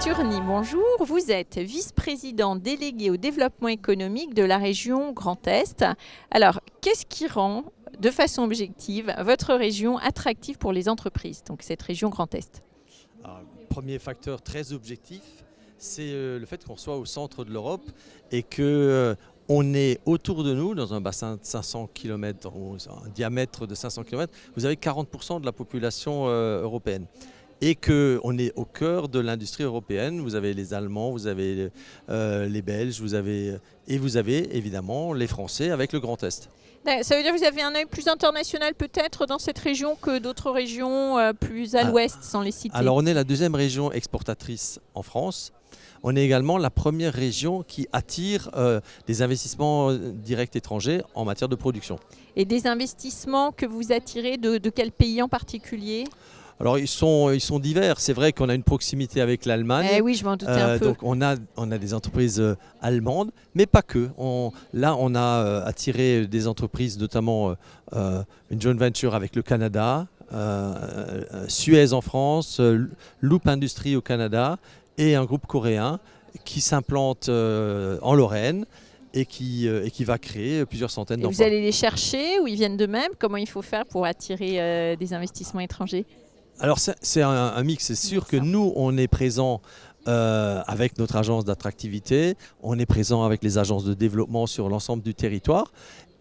Surny, bonjour. Vous êtes vice-président délégué au développement économique de la région Grand Est. Alors, qu'est-ce qui rend, de façon objective, votre région attractive pour les entreprises, donc cette région Grand Est? Alors, premier facteur très objectif, c'est le fait qu'on soit au centre de l'Europe et que on est autour de nous, dans un bassin de 500 km, ou un diamètre de 500 km, vous avez 40% de la population européenne. Et qu'on est au cœur de l'industrie européenne. Vous avez les Allemands, vous avez les Belges, vous avez évidemment les Français avec le Grand Est. Ça veut dire que vous avez un œil plus international peut-être dans cette région que d'autres régions plus à l'ouest, sans les citer? Alors on est la deuxième région exportatrice en France. On est également la première région qui attire des investissements directs étrangers en matière de production. Et des investissements que vous attirez de quel pays en particulier ? Alors ils sont divers. C'est vrai qu'on a une proximité avec l'Allemagne. Oui, je m'en doutais un peu. Donc on a des entreprises allemandes, mais pas que. On a attiré des entreprises, notamment une joint venture avec le Canada, Suez en France, Loop Industries au Canada et un groupe coréen qui s'implante en Lorraine. Et qui va créer plusieurs centaines d'emplois. Vous allez les chercher ou ils viennent d'eux-mêmes? Comment il faut faire pour attirer des investissements étrangers? Alors c'est un mix, c'est sûr que nous on est présent avec notre agence d'attractivité, on est présent avec les agences de développement sur l'ensemble du territoire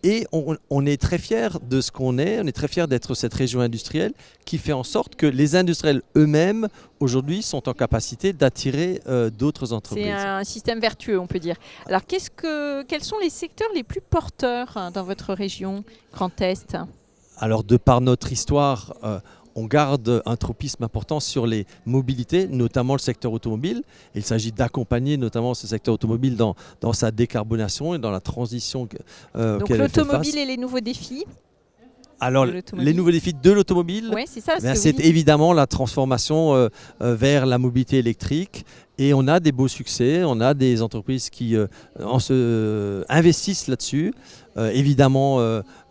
et on est très fiers de ce qu'on est, on est très fiers d'être cette région industrielle qui fait en sorte que les industriels eux-mêmes aujourd'hui sont en capacité d'attirer d'autres entreprises. C'est un système vertueux on peut dire. Alors quels sont les secteurs les plus porteurs dans votre région Grand Est? Alors de par notre histoire, on garde un tropisme important sur les mobilités, notamment le secteur automobile. Il s'agit d'accompagner notamment ce secteur automobile dans sa décarbonation et dans la transition auquel elle fait face. Donc l'automobile et les nouveaux défis? Alors les nouveaux défis de l'automobile, c'est évidemment la transformation vers la mobilité électrique. Et on a des beaux succès, on a des entreprises qui investissent là-dessus. Évidemment,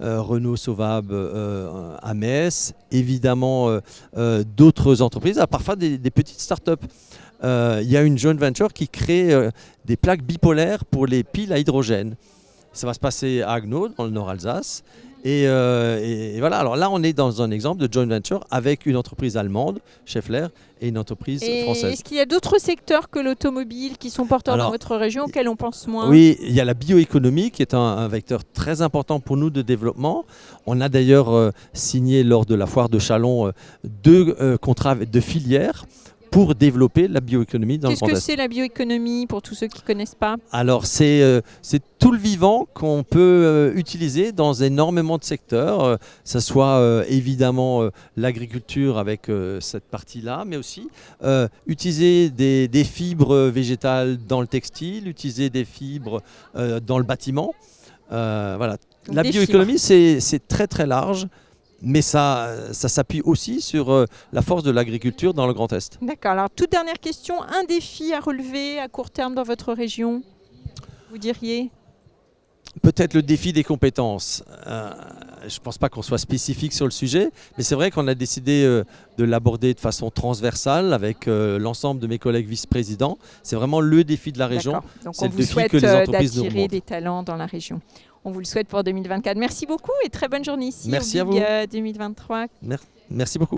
Renault Sauvab à Metz, évidemment d'autres entreprises, parfois des petites startups. Il y a une joint venture qui crée des plaques bipolaires pour les piles à hydrogène. Ça va se passer à Agno, dans le Nord Alsace. Et voilà, alors là on est dans un exemple de joint venture avec une entreprise allemande, Schaeffler, et une entreprise française. Est-ce qu'il y a d'autres secteurs que l'automobile qui sont porteurs dans votre région auxquels on pense moins? Oui, il y a la bioéconomie qui est un vecteur très important pour nous de développement. On a d'ailleurs signé lors de la foire de Châlons 2 contrats de filières pour développer la bioéconomie dans le Grand Est. Qu'est-ce que c'est la bioéconomie pour tous ceux qui ne connaissent pas? Alors c'est tout le vivant qu'on peut utiliser dans énormément de secteurs, que ce soit évidemment l'agriculture avec cette partie-là, mais aussi utiliser des fibres végétales dans le textile, utiliser des fibres dans le bâtiment. Voilà. La bioéconomie c'est très très large. Mais ça s'appuie aussi sur la force de l'agriculture dans le Grand Est. D'accord. Alors, toute dernière question, un défi à relever à court terme dans votre région, vous diriez? Peut-être le défi des compétences. Je ne pense pas qu'on soit spécifique sur le sujet, mais c'est vrai qu'on a décidé de l'aborder de façon transversale avec l'ensemble de mes collègues vice-présidents. C'est vraiment le défi de la région. Donc on vous souhaite d'attirer des talents dans la région. On vous le souhaite pour 2024. Merci beaucoup et très bonne journée ici. Merci à vous. 2023. Merci beaucoup.